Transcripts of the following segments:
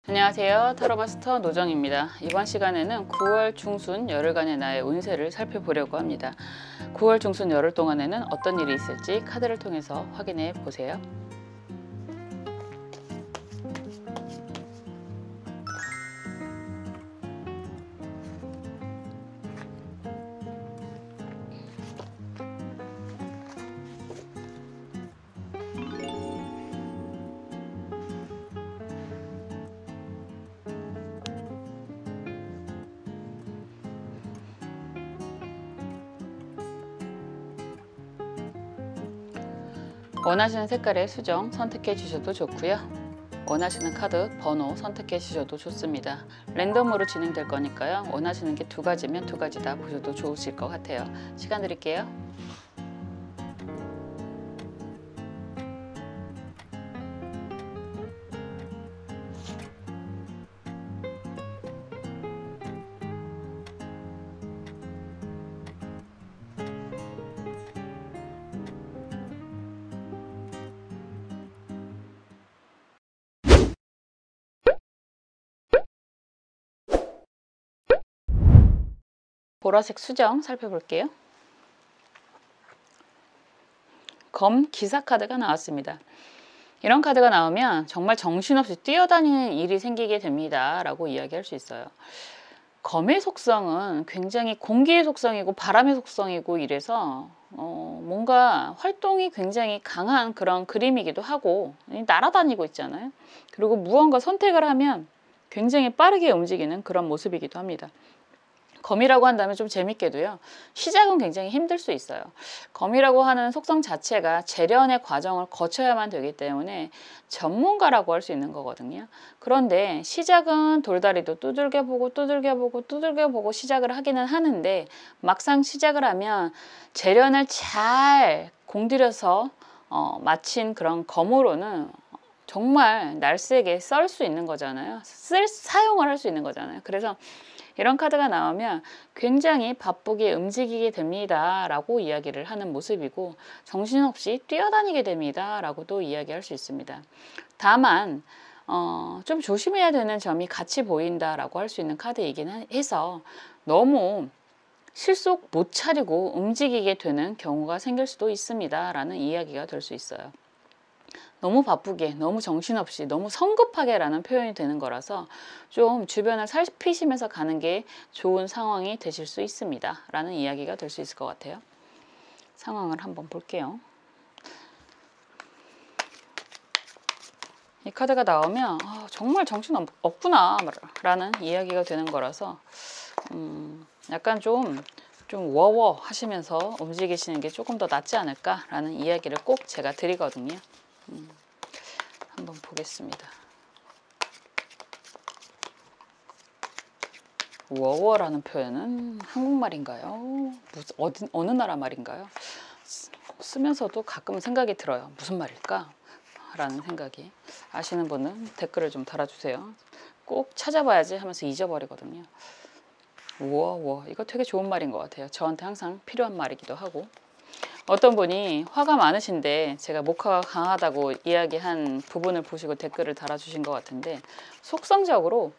안녕하세요. 타로마스터 노정입니다. 이번 시간에는 9월 중순 열흘간의 나의 운세를 살펴보려고 합니다. 9월 중순 열흘 동안에는 어떤 일이 있을지 카드를 통해서 확인해 보세요. 원하시는 색깔의 수정 선택해 주셔도 좋고요. 원하시는 카드 번호 선택해 주셔도 좋습니다. 랜덤으로 진행될 거니까요. 원하시는 게 두 가지면 두 가지 다 보셔도 좋으실 것 같아요. 시간 드릴게요. 보라색 수정 살펴볼게요. 검 기사 카드가 나왔습니다. 이런 카드가 나오면 정말 정신없이 뛰어다니는 일이 생기게 됩니다 라고 이야기할 수 있어요. 검의 속성은 굉장히 공기의 속성이고 바람의 속성이고 이래서 뭔가 활동이 굉장히 강한 그런 그림이기도 하고 날아다니고 있잖아요. 그리고 무언가 선택을 하면 굉장히 빠르게 움직이는 그런 모습이기도 합니다. 검이라고 한다면 좀 재밌게도요. 시작은 굉장히 힘들 수 있어요. 검이라고 하는 속성 자체가 재련의 과정을 거쳐야만 되기 때문에 전문가라고 할 수 있는 거거든요. 그런데 시작은 돌다리도 두들겨보고 두들겨보고 두들겨보고 시작을 하기는 하는데 막상 시작을 하면 재련을 잘 공들여서 마친 그런 검으로는 정말 날쌔게 썰 수 있는 거잖아요. 사용을 할 수 있는 거잖아요. 그래서 이런 카드가 나오면 굉장히 바쁘게 움직이게 됩니다 라고 이야기를 하는 모습이고 정신없이 뛰어다니게 됩니다 라고도 이야기할 수 있습니다. 다만 좀 조심해야 되는 점이 같이 보인다 라고 할 수 있는 카드이긴 해서 너무 실속 못 차리고 움직이게 되는 경우가 생길 수도 있습니다 라는 이야기가 될 수 있어요. 너무 바쁘게, 너무 정신없이, 너무 성급하게 라는 표현이 되는 거라서 좀 주변을 살피시면서 가는 게 좋은 상황이 되실 수 있습니다 라는 이야기가 될 수 있을 것 같아요. 상황을 한번 볼게요. 이 카드가 나오면 정말 정신 없구나 라는 이야기가 되는 거라서 약간 좀 워워 하시면서 움직이시는 게 조금 더 낫지 않을까 라는 이야기를 꼭 제가 드리거든요. 한번 보겠습니다. 워워라는 표현은 한국말인가요? 어느 나라 말인가요? 쓰면서도 가끔 생각이 들어요. 무슨 말일까? 라는 생각이. 아시는 분은 댓글을 좀 달아주세요. 꼭 찾아봐야지 하면서 잊어버리거든요. 워워 이거 되게 좋은 말인 것 같아요. 저한테 항상 필요한 말이기도 하고. 어떤 분이 화가 많으신데 제가 목화가 강하다고 이야기한 부분을 보시고 댓글을 달아주신 것 같은데 속성적으로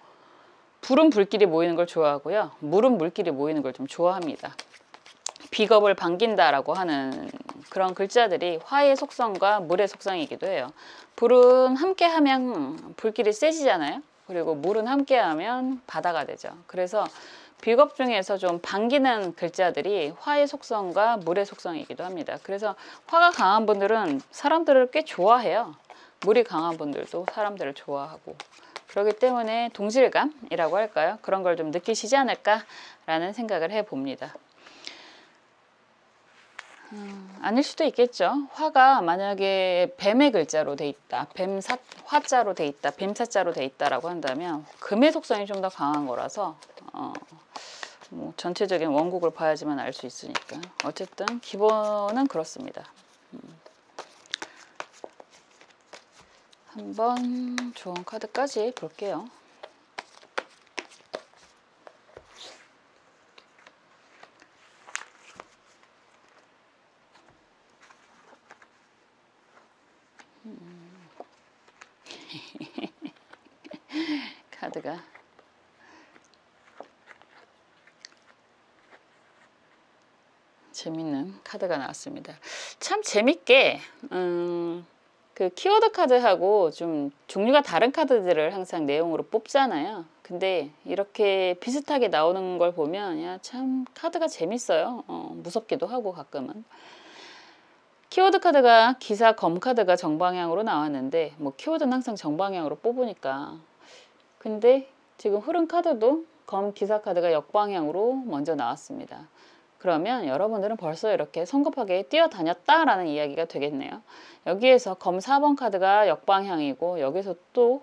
불은 불끼리 모이는 걸 좋아하고요. 물은 물끼리 모이는 걸 좀 좋아합니다. 비겁을 반긴다라고 하는 그런 글자들이 화의 속성과 물의 속성이기도 해요. 불은 함께하면 불길이 세지잖아요. 그리고 물은 함께하면 바다가 되죠. 그래서 비겁 중에서 좀 반기는 글자들이 화의 속성과 물의 속성이기도 합니다. 그래서 화가 강한 분들은 사람들을 꽤 좋아해요. 물이 강한 분들도 사람들을 좋아하고 그렇기 때문에 동질감이라고 할까요? 그런 걸 좀 느끼시지 않을까라는 생각을 해봅니다. 아닐 수도 있겠죠. 화가 만약에 뱀의 글자로 돼 있다, 화자로 돼 있다, 뱀사자로 돼 있다라고 한다면 금의 속성이 좀 더 강한 거라서 뭐 전체적인 원국을 봐야지만 알 수 있으니까 어쨌든 기본은 그렇습니다. 한번 좋은 카드까지 볼게요. 카드가 재밌는 카드가 나왔습니다. 참 재밌게 그 키워드 카드하고 좀 종류가 다른 카드들을 항상 내용으로 뽑잖아요. 근데 이렇게 비슷하게 나오는 걸 보면 야, 참 카드가 재밌어요. 무섭기도 하고 가끔은. 키워드 카드가 기사 검 카드가 정방향으로 나왔는데 뭐 키워드는 항상 정방향으로 뽑으니까. 근데 지금 흐른 카드도 검 기사 카드가 역방향으로 먼저 나왔습니다. 그러면 여러분들은 벌써 이렇게 성급하게 뛰어다녔다라는 이야기가 되겠네요. 여기에서 검 4번 카드가 역방향이고 여기서 또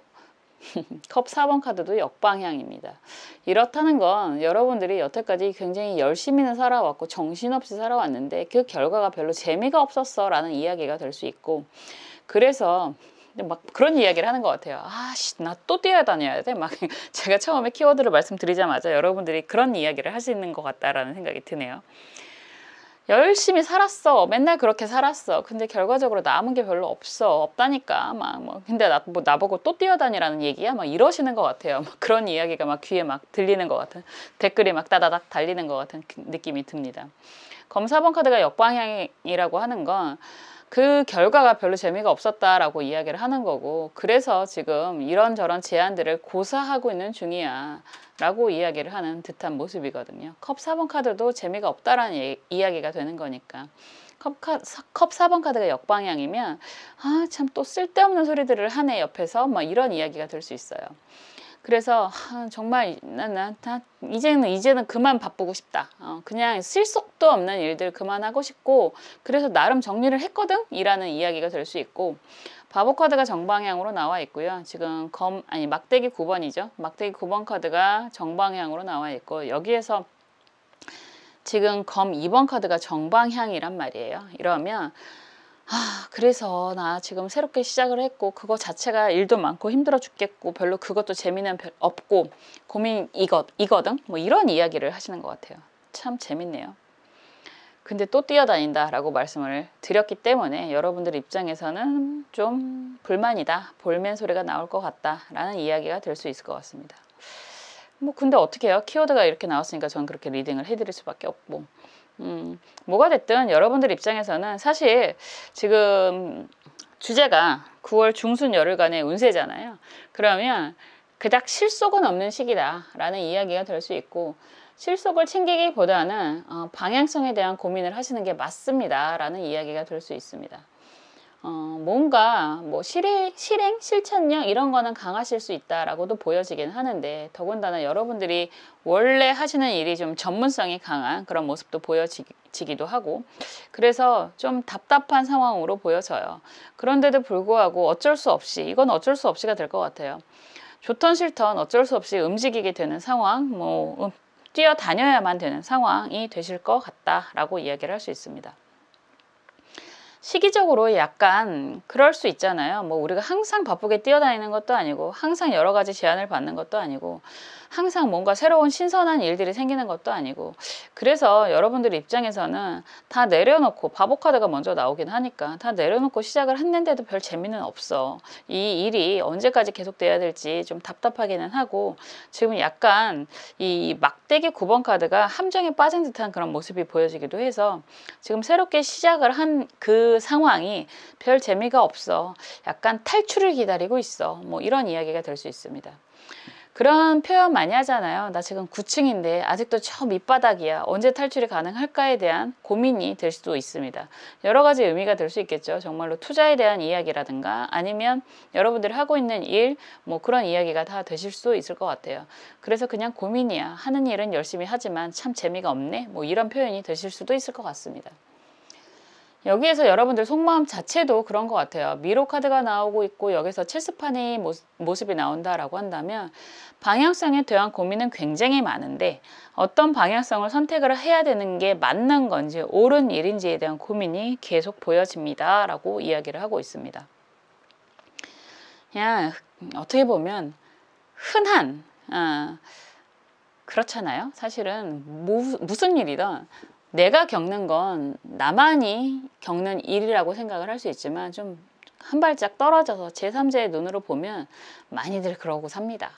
컵 4번 카드도 역방향입니다. 이렇다는 건 여러분들이 여태까지 굉장히 열심히는 살아왔고 정신없이 살아왔는데 그 결과가 별로 재미가 없었어 라는 이야기가 될 수 있고, 그래서 막 그런 이야기를 하는 것 같아요. 아씨, 나 또 뛰어다녀야 돼? 막 제가 처음에 키워드를 말씀드리자마자 여러분들이 그런 이야기를 하시는 것 같다라는 생각이 드네요. 열심히 살았어. 맨날 그렇게 살았어. 근데 결과적으로 남은 게 별로 없다니까. 막 뭐 근데 나보고 또 뛰어다니라는 얘기야? 막 이러시는 것 같아요. 막 그런 이야기가 막 귀에 막 들리는 것 같은, 댓글이 막 따다닥 달리는 것 같은 느낌이 듭니다. 검 4번 카드가 역방향이라고 하는 건 그 결과가 별로 재미가 없었다라고 이야기를 하는 거고, 그래서 지금 이런저런 제안들을 고사하고 있는 중이야 라고 이야기를 하는 듯한 모습이거든요. 컵 4번 카드도 재미가 없다라는 이야기가 되는 거니까. 컵 4번 카드가 역방향이면 아, 참 또 쓸데없는 소리들을 하네 옆에서, 막 이런 이야기가 될 수 있어요. 그래서 정말 나 이제는 그만 바쁘고 싶다. 그냥 실속도 없는 일들 그만하고 싶고, 그래서 나름 정리를 했거든? 이라는 이야기가 될 수 있고, 바보 카드가 정방향으로 나와 있고요. 지금 막대기 9번이죠. 막대기 9번 카드가 정방향으로 나와 있고, 여기에서 지금 검 2번 카드가 정방향이란 말이에요. 이러면 그래서 나 지금 새롭게 시작을 했고 그거 자체가 일도 많고 힘들어 죽겠고 별로 그것도 재미는 없고 고민 이거든? 뭐 이런 이야기를 하시는 것 같아요. 참 재밌네요. 근데 또 뛰어다닌다 라고 말씀을 드렸기 때문에 여러분들 입장에서는 좀 불만이다, 볼멘 소리가 나올 것 같다 라는 이야기가 될 수 있을 것 같습니다. 뭐 근데 어떻게 해요? 키워드가 이렇게 나왔으니까 저는 그렇게 리딩을 해드릴 수밖에 없고, 뭐가 됐든 여러분들 입장에서는 사실 지금 주제가 9월 중순 열흘간의 운세잖아요. 그러면 그닥 실속은 없는 시기다 라는 이야기가 될 수 있고, 실속을 챙기기보다는 방향성에 대한 고민을 하시는 게 맞습니다 라는 이야기가 될 수 있습니다. 뭔가 뭐 실천력 이런 거는 강하실 수 있다라고도 보여지긴 하는데, 더군다나 여러분들이 원래 하시는 일이 좀 전문성이 강한 그런 모습도 보여지기도 하고, 그래서 좀 답답한 상황으로 보여져요. 그런데도 불구하고 이건 어쩔 수 없이가 될 것 같아요. 좋던 싫던 어쩔 수 없이 움직이게 되는 상황, 뛰어다녀야만 되는 상황이 되실 것 같다라고 이야기를 할 수 있습니다. 시기적으로 약간 그럴 수 있잖아요. 뭐 우리가 항상 바쁘게 뛰어다니는 것도 아니고 항상 여러 가지 제안을 받는 것도 아니고 항상 뭔가 새로운 신선한 일들이 생기는 것도 아니고, 그래서 여러분들 입장에서는 다 내려놓고, 바보 카드가 먼저 나오긴 하니까 다 내려놓고 시작을 했는데도 별 재미는 없어. 이 일이 언제까지 계속돼야 될지 좀 답답하기는 하고, 지금 약간 이 막대기 9번 카드가 함정에 빠진 듯한 그런 모습이 보여지기도 해서 지금 새롭게 시작을 한 그 상황이 별 재미가 없어. 약간 탈출을 기다리고 있어. 뭐 이런 이야기가 될 수 있습니다. 그런 표현 많이 하잖아요. 나 지금 9층인데 아직도 저 밑바닥이야. 언제 탈출이 가능할까에 대한 고민이 될 수도 있습니다. 여러 가지 의미가 될 수 있겠죠. 정말로 투자에 대한 이야기라든가 아니면 여러분들이 하고 있는 일, 뭐 그런 이야기가 다 되실 수도 있을 것 같아요. 그래서 그냥 고민이야. 하는 일은 열심히 하지만 참 재미가 없네. 뭐 이런 표현이 되실 수도 있을 것 같습니다. 여기에서 여러분들 속마음 자체도 그런 것 같아요. 미로 카드가 나오고 있고 여기서 체스판의 모습이 나온다라고 한다면 방향성에 대한 고민은 굉장히 많은데 어떤 방향성을 선택을 해야 되는 게 맞는 건지 옳은 일인지에 대한 고민이 계속 보여집니다 라고 이야기를 하고 있습니다. 그냥 어떻게 보면 흔한 그렇잖아요. 사실은 무슨 일이든 내가 겪는 건 나만이 겪는 일이라고 생각을 할 수 있지만 좀 한 발짝 떨어져서 제3자의 눈으로 보면 많이들 그러고 삽니다.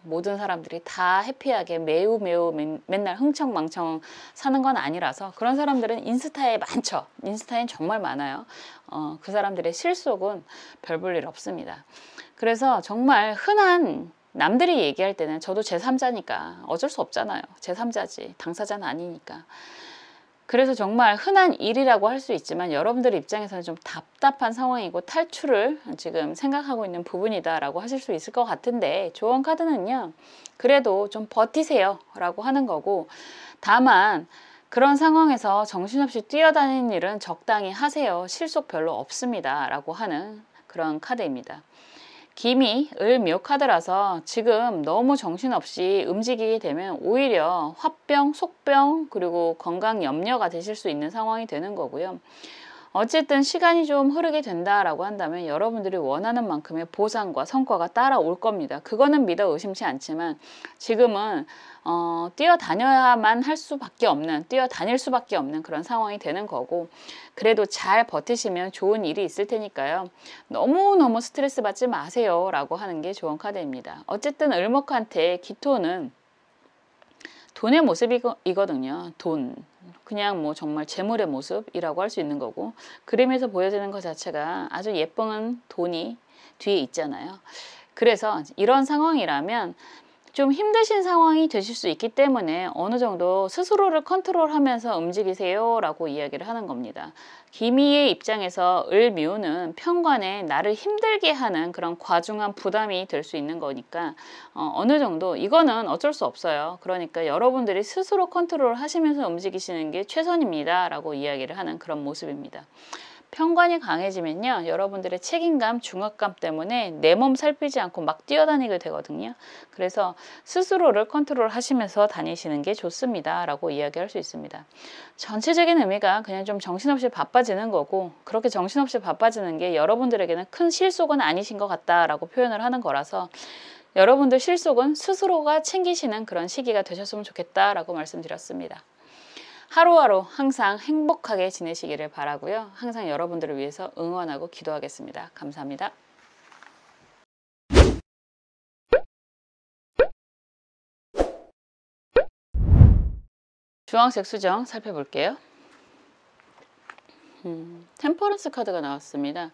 모든 사람들이 다 해피하게 매우 맨날 흥청망청 사는 건 아니라서 그런 사람들은 인스타에 많죠. 인스타엔 정말 많아요. 그 사람들의 실속은 별 볼 일 없습니다. 그래서 정말 흔한 남들이 얘기할 때는 저도 제3자니까 어쩔 수 없잖아요. 제3자지 당사자는 아니니까. 그래서 정말 흔한 일이라고 할 수 있지만 여러분들 입장에서는 좀 답답한 상황이고 탈출을 지금 생각하고 있는 부분이다라고 하실 수 있을 것 같은데, 조언 카드는요, 그래도 좀 버티세요 라고 하는 거고, 다만 그런 상황에서 정신없이 뛰어다니는 일은 적당히 하세요. 실속 별로 없습니다 라고 하는 그런 카드입니다. 기미, 을, 묘 카드라서 지금 너무 정신없이 움직이게 되면 오히려 화병, 속병, 그리고 건강 염려가 되실 수 있는 상황이 되는 거고요. 어쨌든 시간이 좀 흐르게 된다라고 한다면 여러분들이 원하는 만큼의 보상과 성과가 따라올 겁니다. 그거는 믿어 의심치 않지만 지금은 뛰어다녀야만 할 수밖에 없는, 뛰어다닐 수밖에 없는 그런 상황이 되는 거고, 그래도 잘 버티시면 좋은 일이 있을 테니까요. 너무너무 스트레스 받지 마세요 라고 하는 게 좋은 카드입니다. 어쨌든 을목한테 기토는 돈의 모습이거든요. 돈. 그냥 뭐 정말 재물의 모습이라고 할 수 있는 거고, 그림에서 보여지는 것 자체가 아주 예쁜 돈이 뒤에 있잖아요. 그래서 이런 상황이라면 좀 힘드신 상황이 되실 수 있기 때문에 어느 정도 스스로를 컨트롤하면서 움직이세요 라고 이야기를 하는 겁니다. 기미의 입장에서 을묘는 편관에 나를 힘들게 하는 그런 과중한 부담이 될 수 있는 거니까 어느 정도 이거는 어쩔 수 없어요. 그러니까 여러분들이 스스로 컨트롤 하시면서 움직이시는 게 최선입니다 라고 이야기를 하는 그런 모습입니다. 편관이 강해지면요, 여러분들의 책임감, 중압감 때문에 내 몸 살피지 않고 막 뛰어다니게 되거든요. 그래서 스스로를 컨트롤 하시면서 다니시는 게 좋습니다 라고 이야기할 수 있습니다. 전체적인 의미가 그냥 좀 정신없이 바빠지는 거고, 그렇게 정신없이 바빠지는 게 여러분들에게는 큰 실속은 아니신 것 같다라고 표현을 하는 거라서 여러분들 실속은 스스로가 챙기시는 그런 시기가 되셨으면 좋겠다라고 말씀드렸습니다. 하루하루 항상 행복하게 지내시기를 바라고요. 항상 여러분들을 위해서 응원하고 기도하겠습니다. 감사합니다. 주황색 수정 살펴볼게요. 템퍼런스 카드가 나왔습니다.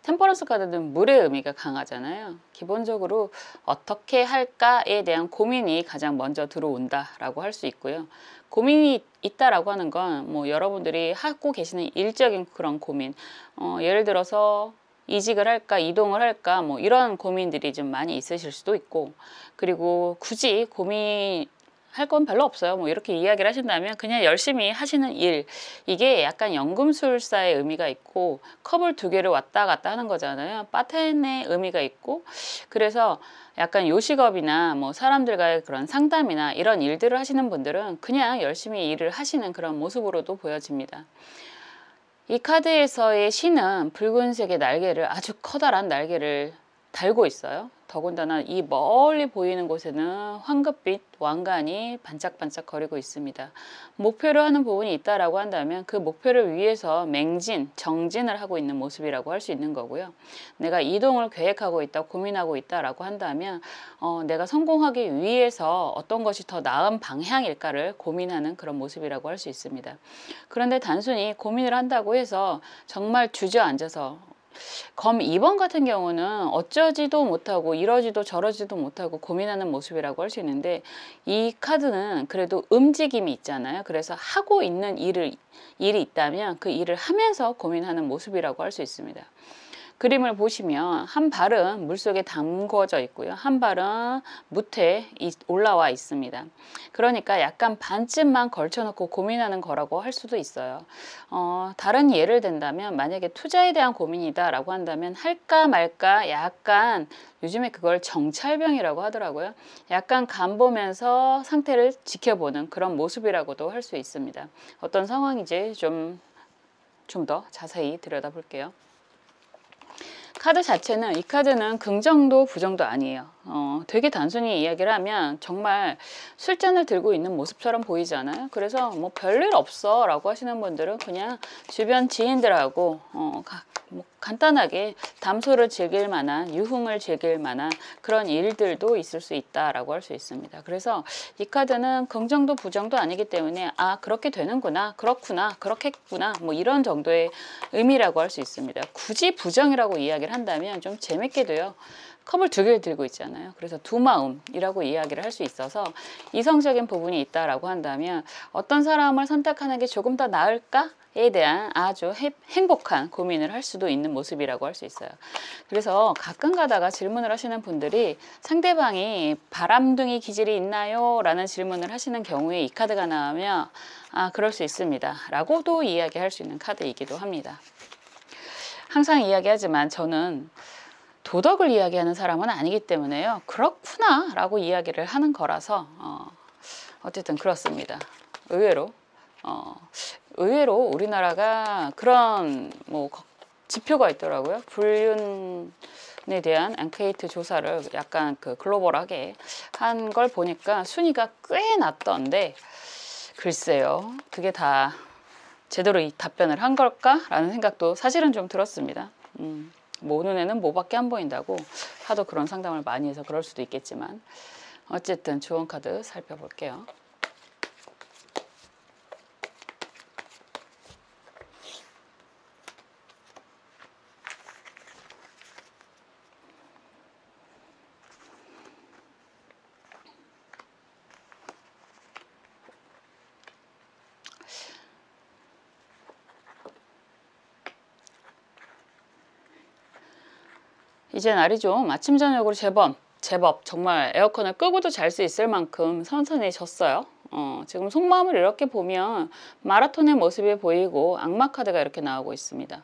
템퍼런스 카드는 물의 의미가 강하잖아요. 기본적으로 어떻게 할까에 대한 고민이 가장 먼저 들어온다라고 할 수 있고요. 고민이 있다라고 하는 건 뭐 여러분들이 하고 계시는 일적인 그런 고민, 예를 들어서 이직을 할까, 이동을 할까, 뭐 이런 고민들이 좀 많이 있으실 수도 있고, 그리고 굳이 할 건 별로 없어요. 뭐 이렇게 이야기를 하신다면 그냥 열심히 하시는 일, 이게 약간 연금술사의 의미가 있고 컵을 두 개를 왔다 갔다 하는 거잖아요. 바텐의 의미가 있고, 그래서 약간 요식업이나 뭐 사람들과의 그런 상담이나 이런 일들을 하시는 분들은 그냥 열심히 일을 하시는 그런 모습으로도 보여집니다. 이 카드에서의 신은 붉은색의 날개를, 아주 커다란 날개를 달고 있어요. 더군다나 이 멀리 보이는 곳에는 황급빛 왕관이 반짝반짝 거리고 있습니다. 목표를 하는 부분이 있다라고 한다면 그 목표를 위해서 정진을 하고 있는 모습이라고 할 수 있는 거고요. 내가 이동을 계획하고 있다, 고민하고 있다라고 한다면 내가 성공하기 위해서 어떤 것이 더 나은 방향일까를 고민하는 그런 모습이라고 할 수 있습니다. 그런데 단순히 고민을 한다고 해서 정말 주저앉아서 검 2번 같은 경우는 어쩌지도 못하고 이러지도 저러지도 못하고 고민하는 모습이라고 할 수 있는데, 이 카드는 그래도 움직임이 있잖아요. 그래서 하고 있는 일이 있다면 그 일을 하면서 고민하는 모습이라고 할 수 있습니다. 그림을 보시면 한 발은 물속에 담궈져 있고요. 한 발은 무태 올라와 있습니다. 그러니까 약간 반쯤만 걸쳐놓고 고민하는 거라고 할 수도 있어요. 다른 예를 든다면 만약에 투자에 대한 고민이다라고 한다면 할까 말까, 약간 요즘에 그걸 정찰병이라고 하더라고요. 약간 간 보면서 상태를 지켜보는 그런 모습이라고도 할 수 있습니다. 어떤 상황인지 좀 더 자세히 들여다볼게요. 카드 자체는, 이 카드는 긍정도 부정도 아니에요. 되게 단순히 이야기를 하면 정말 술잔을 들고 있는 모습처럼 보이잖아요. 그래서 뭐 별일 없어 라고 하시는 분들은 그냥 주변 지인들하고 뭐 간단하게 담소를 즐길 만한, 유흥을 즐길 만한 그런 일들도 있을 수 있다라고 할 수 있습니다. 그래서 이 카드는 긍정도 부정도 아니기 때문에 아 그렇게 되는구나, 그렇구나, 그렇겠구나 뭐 이런 정도의 의미라고 할 수 있습니다. 굳이 부정이라고 이야기를 한다면 좀 재밌게도요. 컵을 두 개를 들고 있잖아요. 그래서 두 마음이라고 이야기를 할 수 있어서 이성적인 부분이 있다라고 한다면 어떤 사람을 선택하는 게 조금 더 나을까에 대한 아주 행복한 고민을 할 수도 있는 모습이라고 할 수 있어요. 그래서 가끔 가다가 질문을 하시는 분들이 상대방이 바람둥이 기질이 있나요? 라는 질문을 하시는 경우에 이 카드가 나오면 아 그럴 수 있습니다 라고도 이야기할 수 있는 카드이기도 합니다. 항상 이야기하지만 저는 도덕을 이야기하는 사람은 아니기 때문에요. 그렇구나 라고 이야기를 하는 거라서 어쨌든 그렇습니다. 의외로 우리나라가 그런 뭐 지표가 있더라고요. 불륜에 대한 앙케이트 조사를 약간 그 글로벌하게 한 걸 보니까 순위가 꽤 낮던데 글쎄요. 그게 다 제대로 이 답변을 한 걸까라는 생각도 사실은 좀 들었습니다. 뭐 눈에는 뭐밖에 안 보인다고 하도 그런 상담을 많이 해서 그럴 수도 있겠지만 어쨌든 좋은 카드 살펴볼게요. 이제 날이 좀 아침 저녁으로 제법 정말 에어컨을 끄고도 잘 수 있을 만큼 선선해졌어요. 지금 속마음을 이렇게 보면 마라톤의 모습이 보이고 악마 카드가 이렇게 나오고 있습니다.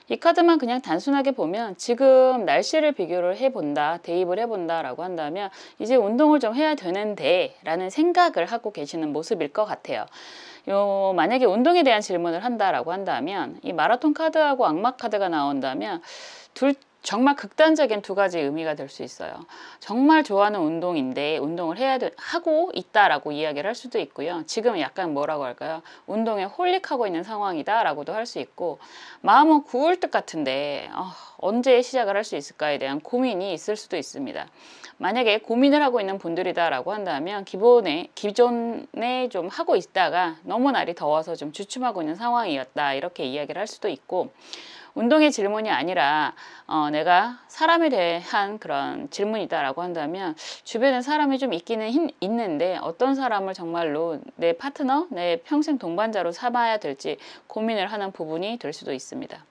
이 카드만 그냥 단순하게 보면 지금 날씨를 비교를 해본다, 대입을 해본다 라고 한다면 이제 운동을 좀 해야 되는데 라는 생각을 하고 계시는 모습일 것 같아요. 만약에 운동에 대한 질문을 한다라고 한다면 이 마라톤 카드하고 악마 카드가 나온다면 정말 극단적인 두 가지 의미가 될 수 있어요. 정말 좋아하는 운동인데 운동을 하고 있다라고 이야기를 할 수도 있고요. 지금 약간 뭐라고 할까요? 운동에 홀릭하고 있는 상황이다라고도 할 수 있고 마음은 구울 듯 같은데 언제 시작을 할 수 있을까에 대한 고민이 있을 수도 있습니다. 만약에 고민을 하고 있는 분들이다라고 한다면 기존에 좀 하고 있다가 너무 날이 더워서 좀 주춤하고 있는 상황이었다 이렇게 이야기를 할 수도 있고 운동의 질문이 아니라 내가 사람에 대한 그런 질문이다라고 한다면 주변에 사람이 좀 있기는 있는데 어떤 사람을 정말로 내 파트너, 내 평생 동반자로 삼아야 될지 고민을 하는 부분이 될 수도 있습니다.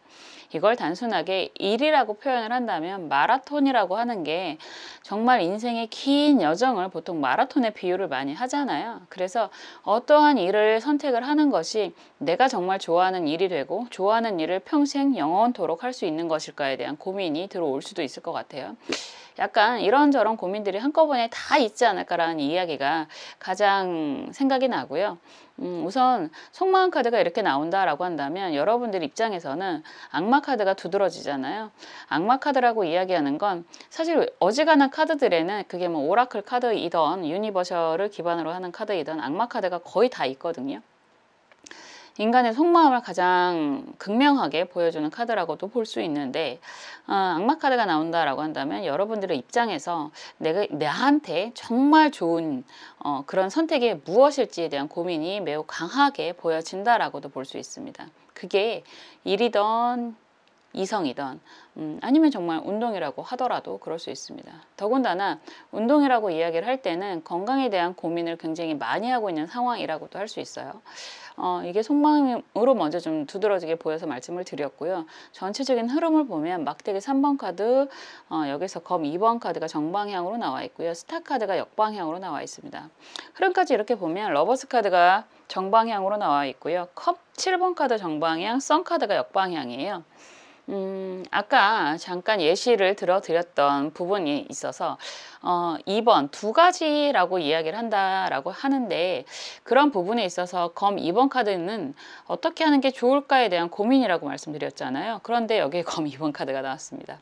이걸 단순하게 일이라고 표현을 한다면 마라톤이라고 하는 게 정말 인생의 긴 여정을 보통 마라톤에 비유를 많이 하잖아요. 그래서 어떠한 일을 선택을 하는 것이 내가 정말 좋아하는 일이 되고 좋아하는 일을 평생 영원토록 할 수 있는 것일까에 대한 고민이 들어올 수도 있을 것 같아요. 약간 이런저런 고민들이 한꺼번에 다 있지 않을까라는 이야기가 가장 생각이 나고요. 우선 속마음 카드가 이렇게 나온다라고 한다면 여러분들 입장에서는 악마 카드가 두드러지잖아요. 악마 카드라고 이야기하는 건 사실 어지간한 카드들에는 그게 뭐 오라클 카드이던 유니버셜을 기반으로 하는 카드이던 악마 카드가 거의 다 있거든요. 인간의 속마음을 가장 극명하게 보여주는 카드라고도 볼 수 있는데 악마 카드가 나온다라고 한다면 여러분들의 입장에서 나한테 정말 좋은 그런 선택이 무엇일지에 대한 고민이 매우 강하게 보여진다라고도 볼 수 있습니다. 그게 일이던 이성이던 아니면 정말 운동이라고 하더라도 그럴 수 있습니다. 더군다나 운동이라고 이야기를 할 때는 건강에 대한 고민을 굉장히 많이 하고 있는 상황이라고도 할 수 있어요. 이게 속마음으로 먼저 좀 두드러지게 보여서 말씀을 드렸고요. 전체적인 흐름을 보면 막대기 3번 카드, 여기서 검 2번 카드가 정방향으로 나와 있고요. 스타 카드가 역방향으로 나와 있습니다. 흐름까지 이렇게 보면 러버스 카드가 정방향으로 나와 있고요. 컵 7번 카드 정방향, 선 카드가 역방향이에요. 아까 잠깐 예시를 들어드렸던 부분이 있어서 2번 두 가지라고 이야기를 한다라고 하는데 그런 부분에 있어서 검 2번 카드는 어떻게 하는 게 좋을까에 대한 고민이라고 말씀드렸잖아요. 그런데 여기에 검 2번 카드가 나왔습니다.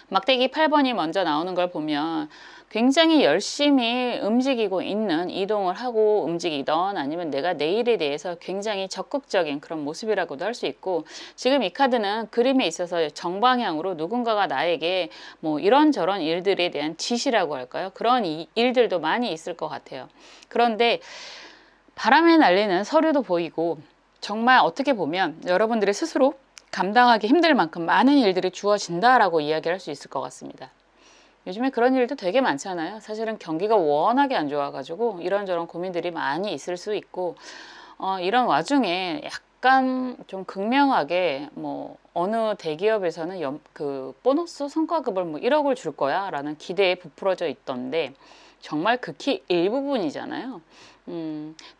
막대기 8번이 먼저 나오는 걸 보면 굉장히 열심히 움직이고 있는, 이동을 하고 움직이던, 아니면 내가 내일에 대해서 굉장히 적극적인 그런 모습이라고도 할 수 있고, 지금 이 카드는 그림에 있어서 정방향으로 누군가가 나에게 뭐 이런저런 일들에 대한 지시라고 할까요? 그런 일들도 많이 있을 것 같아요. 그런데 바람에 날리는 서류도 보이고, 정말 어떻게 보면 여러분들이 스스로 감당하기 힘들 만큼 많은 일들이 주어진다라고 이야기할 수 있을 것 같습니다. 요즘에 그런 일도 되게 많잖아요. 사실은 경기가 워낙에 안 좋아가지고 이런저런 고민들이 많이 있을 수 있고, 이런 와중에 약간 좀 극명하게 뭐 어느 대기업에서는 그 보너스 성과급을 뭐 1억을 줄 거야 라는 기대에 부풀어져 있던데, 정말 극히 일부분이잖아요.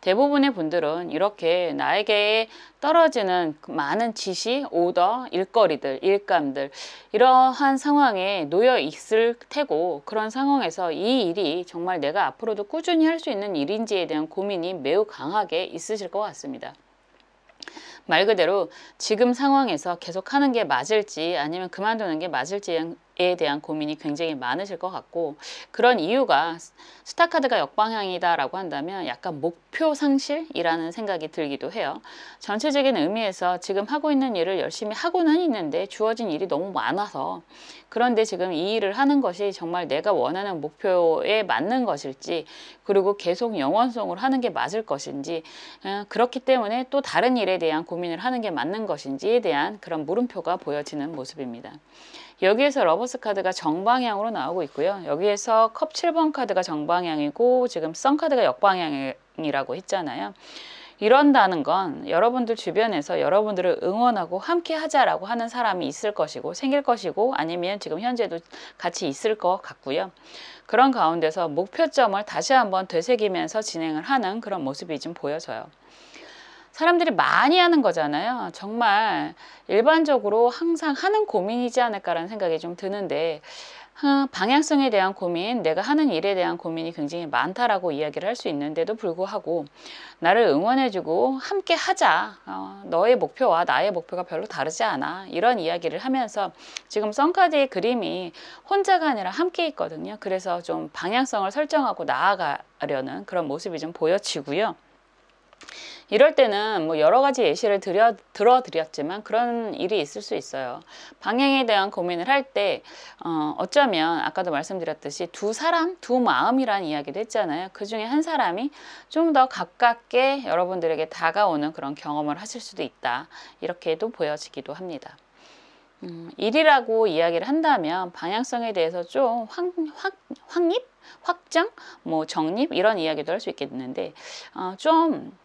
대부분의 분들은 이렇게 나에게 떨어지는 그 많은 지시, 오더, 일거리들, 일감들, 이러한 상황에 놓여 있을 테고, 그런 상황에서 이 일이 정말 내가 앞으로도 꾸준히 할 수 있는 일인지에 대한 고민이 매우 강하게 있으실 것 같습니다. 말 그대로 지금 상황에서 계속 하는 게 맞을지 아니면 그만두는 게 맞을지에 대한 고민이 굉장히 많으실 것 같고, 그런 이유가 스타카드가 역방향이다라고 한다면 약간 목표 상실이라는 생각이 들기도 해요. 전체적인 의미에서 지금 하고 있는 일을 열심히 하고는 있는데 주어진 일이 너무 많아서, 그런데 지금 이 일을 하는 것이 정말 내가 원하는 목표에 맞는 것일지, 그리고 계속 영원성으로 하는 게 맞을 것인지, 그렇기 때문에 또 다른 일에 대한 고민을 하는 게 맞는 것인지에 대한 그런 물음표가 보여지는 모습입니다. 여기에서 러버스 카드가 정방향으로 나오고 있고요. 여기에서 컵 7번 카드가 정방향이고 지금 선 카드가 역방향이라고 했잖아요. 이런다는 건 여러분들 주변에서 여러분들을 응원하고 함께 하자라고 하는 사람이 있을 것이고, 생길 것이고, 아니면 지금 현재도 같이 있을 것 같고요. 그런 가운데서 목표점을 다시 한번 되새기면서 진행을 하는 그런 모습이 좀 보여져요. 사람들이 많이 하는 거잖아요. 정말 일반적으로 항상 하는 고민이지 않을까라는 생각이 좀 드는데, 방향성에 대한 고민, 내가 하는 일에 대한 고민이 굉장히 많다라고 이야기를 할 수 있는데도 불구하고, 나를 응원해주고 함께 하자, 너의 목표와 나의 목표가 별로 다르지 않아, 이런 이야기를 하면서 지금 선카드의 그림이 혼자가 아니라 함께 있거든요. 그래서 좀 방향성을 설정하고 나아가려는 그런 모습이 좀 보여지고요. 이럴 때는 뭐 여러 가지 예시를 들어드렸지만 그런 일이 있을 수 있어요. 방향에 대한 고민을 할 때 어쩌면 아까도 말씀드렸듯이 두 사람, 두 마음이라는 이야기도 했잖아요. 그 중에 한 사람이 좀 더 가깝게 여러분들에게 다가오는 그런 경험을 하실 수도 있다, 이렇게도 보여지기도 합니다. 일이라고 이야기를 한다면 방향성에 대해서 좀 확립? 확정? 뭐 정립? 이런 이야기도 할 수 있겠는데, 좀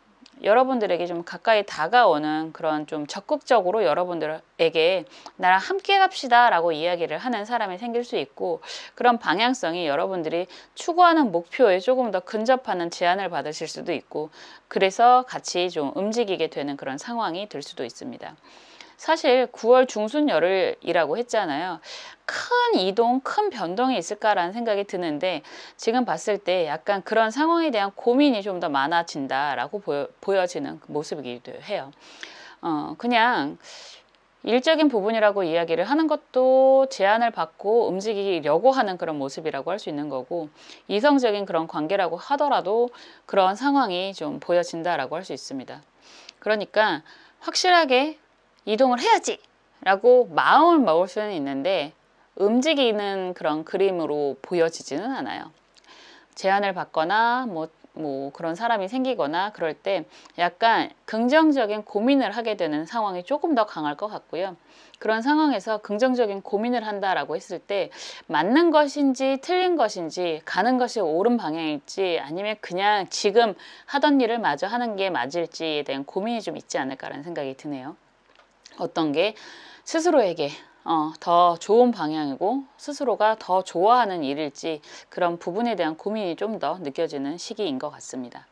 여러분들에게 좀 가까이 다가오는 그런 좀 적극적으로 여러분들에게 나랑 함께 갑시다 라고 이야기를 하는 사람이 생길 수 있고, 그런 방향성이 여러분들이 추구하는 목표에 조금 더 근접하는 제안을 받으실 수도 있고, 그래서 같이 좀 움직이게 되는 그런 상황이 될 수도 있습니다. 사실 9월 중순 열흘이라고 했잖아요. 큰 이동, 큰 변동이 있을까라는 생각이 드는데, 지금 봤을 때 약간 그런 상황에 대한 고민이 좀 더 많아진다라고 보여지는 모습이기도 해요. 그냥 일적인 부분이라고 이야기를 하는 것도 제안을 받고 움직이려고 하는 그런 모습이라고 할 수 있는 거고, 이성적인 그런 관계라고 하더라도 그런 상황이 좀 보여진다라고 할 수 있습니다. 그러니까 확실하게 이동을 해야지 라고 마음을 먹을 수는 있는데 움직이는 그런 그림으로 보여지지는 않아요. 제안을 받거나 뭐 그런 사람이 생기거나 그럴 때 약간 긍정적인 고민을 하게 되는 상황이 조금 더 강할 것 같고요. 그런 상황에서 긍정적인 고민을 한다라고 했을 때 맞는 것인지 틀린 것인지, 가는 것이 옳은 방향일지 아니면 그냥 지금 하던 일을 마저 하는 게 맞을지에 대한 고민이 좀 있지 않을까라는 생각이 드네요. 어떤 게 스스로에게 더 좋은 방향이고 스스로가 더 좋아하는 일일지, 그런 부분에 대한 고민이 좀 더 느껴지는 시기인 것 같습니다.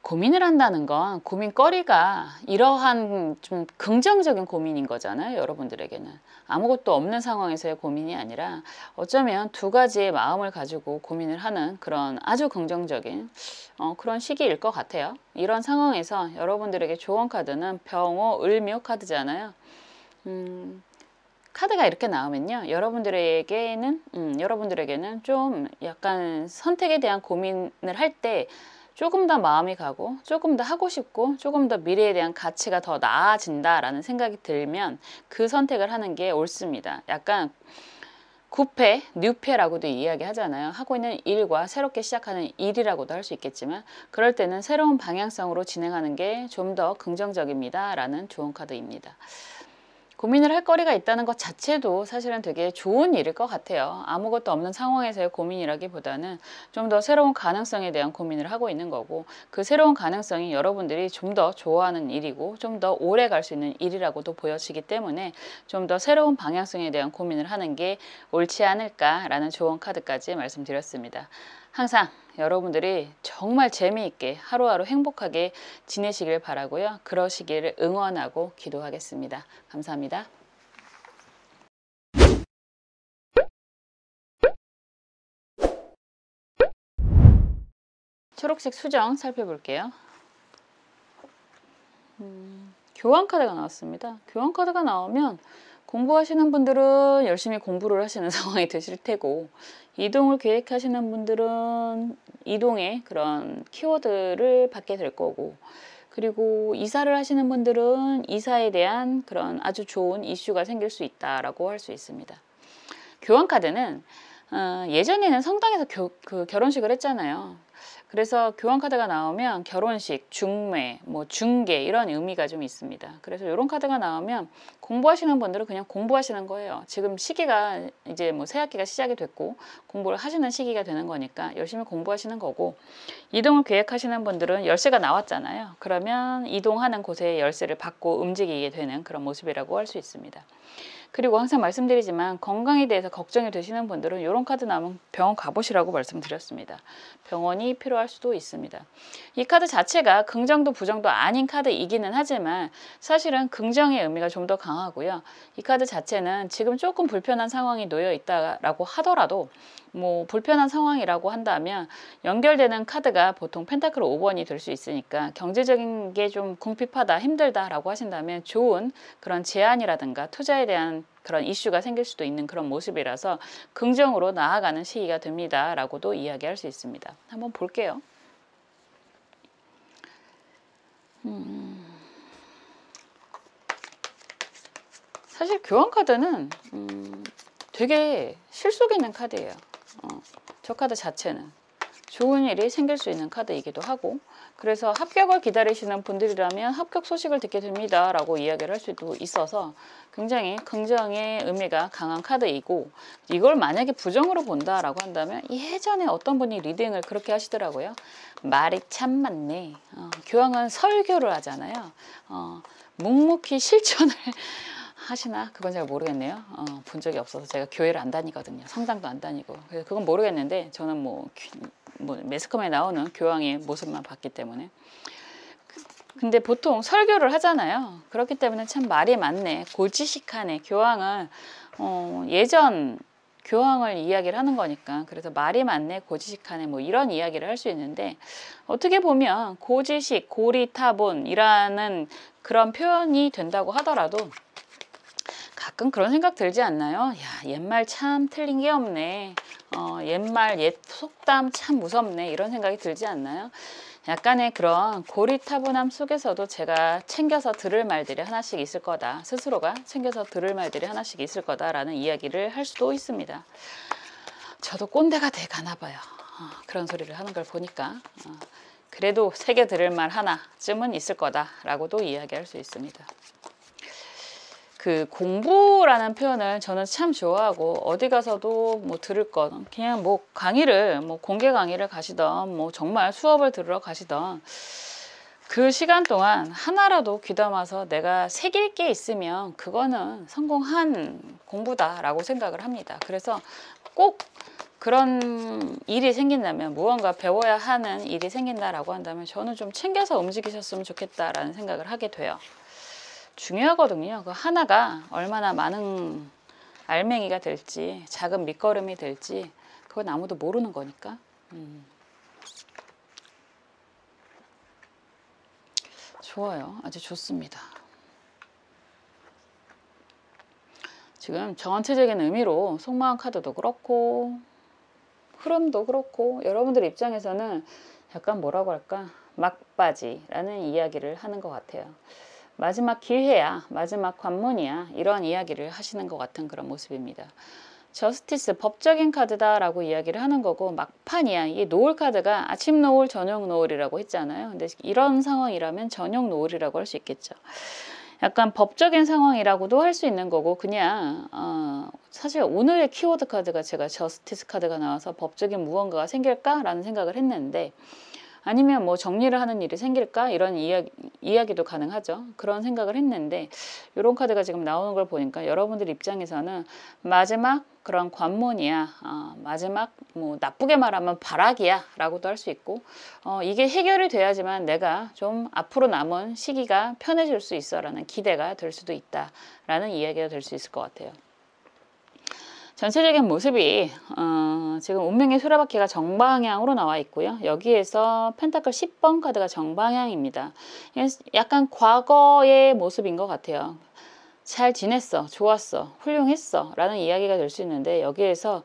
고민을 한다는 건 고민거리가 이러한 좀 긍정적인 고민인 거잖아요. 여러분들에게는 아무것도 없는 상황에서의 고민이 아니라 어쩌면 두 가지의 마음을 가지고 고민을 하는 그런 아주 긍정적인 그런 시기일 것 같아요. 이런 상황에서 여러분들에게 조언 카드는 병호 을묘 카드잖아요. 카드가 이렇게 나오면요, 여러분들에게는 좀 약간 선택에 대한 고민을 할 때 조금 더 마음이 가고 조금 더 하고 싶고 조금 더 미래에 대한 가치가 더 나아진다라는 생각이 들면 그 선택을 하는 게 옳습니다. 약간 구패, 뉴패라고도 이야기하잖아요. 하고 있는 일과 새롭게 시작하는 일이라고도 할 수 있겠지만 그럴 때는 새로운 방향성으로 진행하는 게 좀 더 긍정적입니다 라는 좋은 카드입니다. 고민을 할 거리가 있다는 것 자체도 사실은 되게 좋은 일일 것 같아요. 아무것도 없는 상황에서의 고민이라기보다는 좀 더 새로운 가능성에 대한 고민을 하고 있는 거고, 그 새로운 가능성이 여러분들이 좀 더 좋아하는 일이고 좀 더 오래 갈 수 있는 일이라고도 보여지기 때문에 좀 더 새로운 방향성에 대한 고민을 하는 게 옳지 않을까라는 좋은 카드까지 말씀드렸습니다. 항상 여러분들이 정말 재미있게 하루하루 행복하게 지내시길 바라고요. 그러시기를 응원하고 기도하겠습니다. 감사합니다. 초록색 수정 살펴볼게요. 교환 카드가 나왔습니다. 교환 카드가 나오면 공부하시는 분들은 열심히 공부를 하시는 상황이 되실 테고, 이동을 계획하시는 분들은 이동의 그런 키워드를 받게 될 거고, 그리고 이사를 하시는 분들은 이사에 대한 그런 아주 좋은 이슈가 생길 수 있다라고 할 수 있습니다. 교환 카드는 예전에는 성당에서 결혼식을 했잖아요. 그래서 교환 카드가 나오면 결혼식, 중매, 뭐 중계 이런 의미가 좀 있습니다. 그래서 이런 카드가 나오면 공부하시는 분들은 그냥 공부하시는 거예요. 지금 시기가 이제 뭐 새학기가 시작이 됐고 공부를 하시는 시기가 되는 거니까 열심히 공부하시는 거고, 이동을 계획하시는 분들은 열쇠가 나왔잖아요. 그러면 이동하는 곳에 열쇠를 받고 움직이게 되는 그런 모습이라고 할 수 있습니다. 그리고 항상 말씀드리지만 건강에 대해서 걱정이 되시는 분들은 이런 카드 나오면 병원 가보시라고 말씀드렸습니다. 병원이 필요할 수도 있습니다. 이 카드 자체가 긍정도 부정도 아닌 카드이기는 하지만 사실은 긍정의 의미가 좀 더 강하고요. 이 카드 자체는 지금 조금 불편한 상황이 놓여 있다라고 하더라도, 뭐 불편한 상황이라고 한다면 연결되는 카드가 보통 펜타클 5번이 될 수 있으니까 경제적인 게 좀 궁핍하다, 힘들다라고 하신다면 좋은 그런 제안이라든가 투자에 대한 그런 이슈가 생길 수도 있는 그런 모습이라서 긍정으로 나아가는 시기가 됩니다 라고도 이야기할 수 있습니다. 한번 볼게요. 사실 교환 카드는 되게 실속 있는 카드예요. 저 카드 자체는 좋은 일이 생길 수 있는 카드이기도 하고, 그래서 합격을 기다리시는 분들이라면 합격 소식을 듣게 됩니다 라고 이야기를 할 수도 있어서 굉장히 긍정의 의미가 강한 카드이고, 이걸 만약에 부정으로 본다라고 한다면 예전에 어떤 분이 리딩을 그렇게 하시더라고요. 말이 참 많네. 교황은 설교를 하잖아요. 묵묵히 실천을 하시나? 그건 잘 모르겠네요. 본 적이 없어서 제가 교회를 안 다니거든요. 성당도 안 다니고. 그래서 그건 모르겠는데 저는 뭐 매스컴에 나오는 교황의 모습만 봤기 때문에. 근데 보통 설교를 하잖아요. 그렇기 때문에 참 말이 많네. 골지식하네. 교황은 예전 교황을 이야기를 하는 거니까. 그래서 말이 많네, 고지식하네, 뭐 이런 이야기를 할 수 있는데, 어떻게 보면 고지식, 고리타분이라는 그런 표현이 된다고 하더라도 가끔 그런 생각 들지 않나요? 야, 옛말 참 틀린 게 없네. 옛말, 옛 속담 참 무섭네. 이런 생각이 들지 않나요? 약간의 그런 고리타분함 속에서도 제가 챙겨서 들을 말들이 하나씩 있을 거다. 스스로가 챙겨서 들을 말들이 하나씩 있을 거다라는 이야기를 할 수도 있습니다. 저도 꼰대가 돼 가나 봐요. 그런 소리를 하는 걸 보니까. 그래도 새겨 들을 말 하나쯤은 있을 거다라고도 이야기할 수 있습니다. 그 공부라는 표현을 저는 참 좋아하고, 어디 가서도 뭐 들을 것, 그냥 뭐 강의를, 뭐 공개 강의를 가시던, 뭐 정말 수업을 들으러 가시던 그 시간 동안 하나라도 귀담아서 내가 새길 게 있으면 그거는 성공한 공부다라고 생각을 합니다. 그래서 꼭 그런 일이 생긴다면, 무언가 배워야 하는 일이 생긴다라고 한다면 저는 좀 챙겨서 움직이셨으면 좋겠다라는 생각을 하게 돼요. 중요하거든요. 그 하나가 얼마나 많은 알맹이가 될지, 작은 밑거름이 될지, 그건 아무도 모르는 거니까. 좋아요. 아주 좋습니다. 지금 전체적인 의미로 속마음 카드도 그렇고 흐름도 그렇고 여러분들 입장에서는 약간 뭐라고 할까? 막바지라는 이야기를 하는 것 같아요. 마지막 기회야, 마지막 관문이야, 이런 이야기를 하시는 것 같은 그런 모습입니다. 저스티스, 법적인 카드다라고 이야기를 하는 거고 막판이야. 이게 노을 카드가 아침 노을, 저녁 노을이라고 했잖아요. 근데 이런 상황이라면 저녁 노을이라고 할 수 있겠죠. 약간 법적인 상황이라고도 할 수 있는 거고 그냥 사실 오늘의 키워드 카드가 제가 저스티스 카드가 나와서 법적인 무언가가 생길까라는 생각을 했는데 아니면 뭐 정리를 하는 일이 생길까 이런 이야기도 가능하죠. 그런 생각을 했는데 이런 카드가 지금 나오는 걸 보니까 여러분들 입장에서는 마지막 그런 관문이야. 마지막 뭐 나쁘게 말하면 발악이야 라고도 할 수 있고 이게 해결이 돼야지만 내가 좀 앞으로 남은 시기가 편해질 수 있어 라는 기대가 될 수도 있다 라는 이야기가 될 수 있을 것 같아요. 전체적인 모습이 지금 운명의 수레바퀴가 정방향으로 나와 있고요. 여기에서 펜타클 10번 카드가 정방향입니다. 약간 과거의 모습인 것 같아요. 잘 지냈어, 좋았어, 훌륭했어 라는 이야기가 될 수 있는데 여기에서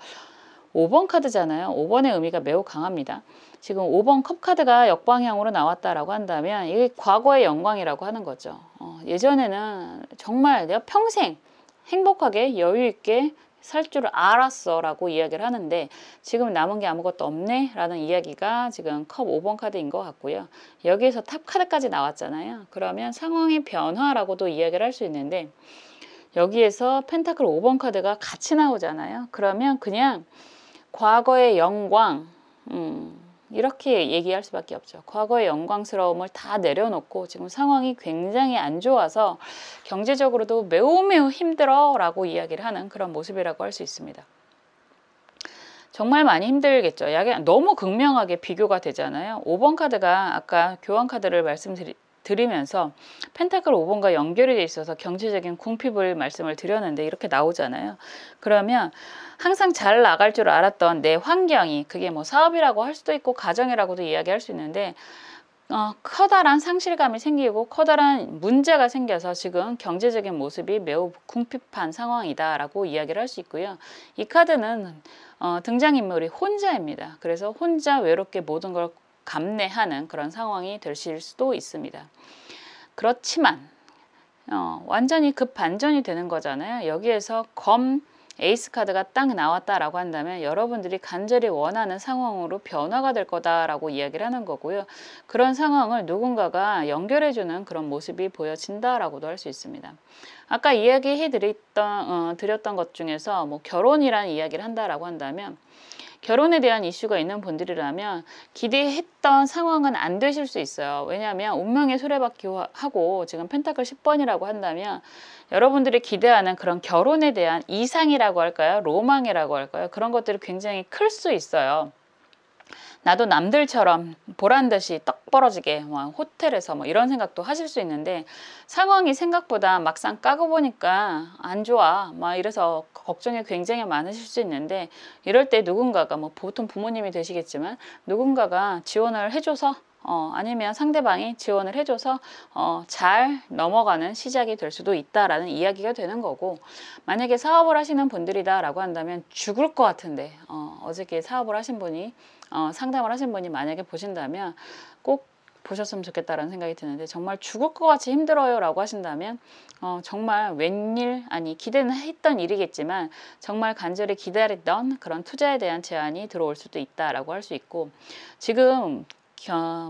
5번 카드잖아요. 5번의 의미가 매우 강합니다. 지금 5번 컵 카드가 역방향으로 나왔다라고 한다면 이게 과거의 영광이라고 하는 거죠. 예전에는 정말 내가 평생 행복하게 여유 있게 살 줄 알았어 라고 이야기를 하는데 지금 남은 게 아무것도 없네 라는 이야기가 지금 컵 5번 카드인 것 같고요. 여기에서 탑 카드까지 나왔잖아요. 그러면 상황의 변화라고도 이야기를 할 수 있는데 여기에서 펜타클 5번 카드가 같이 나오잖아요. 그러면 그냥 과거의 영광 이렇게 얘기할 수밖에 없죠. 과거의 영광스러움을 다 내려놓고 지금 상황이 굉장히 안 좋아서 경제적으로도 매우 힘들어 라고 이야기를 하는 그런 모습이라고 할 수 있습니다. 정말 많이 힘들겠죠. 너무 극명하게 비교가 되잖아요. 5번 카드가 아까 교환 카드를 말씀드리면서 펜타클 5번과 연결이 돼 있어서 경제적인 궁핍을 말씀을 드렸는데 이렇게 나오잖아요. 그러면 항상 잘 나갈 줄 알았던 내 환경이 그게 뭐 사업이라고 할 수도 있고 가정이라고도 이야기할 수 있는데 커다란 상실감이 생기고 커다란 문제가 생겨서 지금 경제적인 모습이 매우 궁핍한 상황이다라고 이야기를 할 수 있고요. 이 카드는 등장인물이 혼자입니다. 그래서 혼자 외롭게 모든 걸 감내하는 그런 상황이 되실 수도 있습니다. 그렇지만 완전히 급반전이 되는 거잖아요. 여기에서 검 에이스 카드가 딱 나왔다라고 한다면 여러분들이 간절히 원하는 상황으로 변화가 될 거다라고 이야기를 하는 거고요. 그런 상황을 누군가가 연결해주는 그런 모습이 보여진다라고도 할 수 있습니다. 아까 드렸던 것 중에서 뭐 결혼이라는 이야기를 한다라고 한다면 결혼에 대한 이슈가 있는 분들이라면 기대했던 상황은 안 되실 수 있어요. 왜냐하면 운명의 수레바퀴하고 지금 펜타클 10번이라고 한다면 여러분들이 기대하는 그런 결혼에 대한 이상이라고 할까요? 로망이라고 할까요? 그런 것들이 굉장히 클 수 있어요. 나도 남들처럼 보란듯이 떡 벌어지게 호텔에서 이런 생각도 하실 수 있는데 상황이 생각보다 막상 까고 보니까 안 좋아 이래서 걱정이 굉장히 많으실 수 있는데 이럴 때 누군가가 보통 부모님이 되시겠지만 누군가가 지원을 해줘서 아니면 상대방이 지원을 해줘서 잘 넘어가는 시작이 될 수도 있다라는 이야기가 되는 거고 만약에 사업을 하시는 분들이다라고 한다면 죽을 것 같은데 어저께 사업을 하신 분이 상담을 하신 분이 만약에 보신다면 꼭 보셨으면 좋겠다라는 생각이 드는데 정말 죽을 것 같이 힘들어요 라고 하신다면 정말 웬일 아니 기대는 했던 일이겠지만 정말 간절히 기다렸던 그런 투자에 대한 제안이 들어올 수도 있다라고 할 수 있고 지금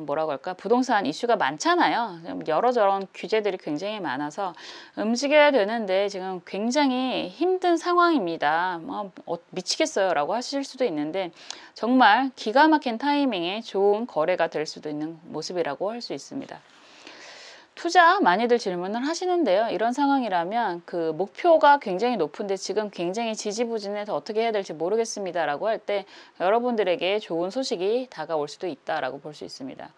뭐라고 할까 부동산 이슈가 많잖아요. 여러저런 규제들이 굉장히 많아서 움직여야 되는데 지금 굉장히 힘든 상황입니다. 미치겠어요 라고 하실 수도 있는데 정말 기가 막힌 타이밍에 좋은 거래가 될 수도 있는 모습이라고 할 수 있습니다. 투자 많이들 질문을 하시는데요. 이런 상황이라면 그 목표가 굉장히 높은데 지금 굉장히 지지부진해서 어떻게 해야 될지 모르겠습니다 라고 할 때 여러분들에게 좋은 소식이 다가올 수도 있다라고 볼 수 있습니다.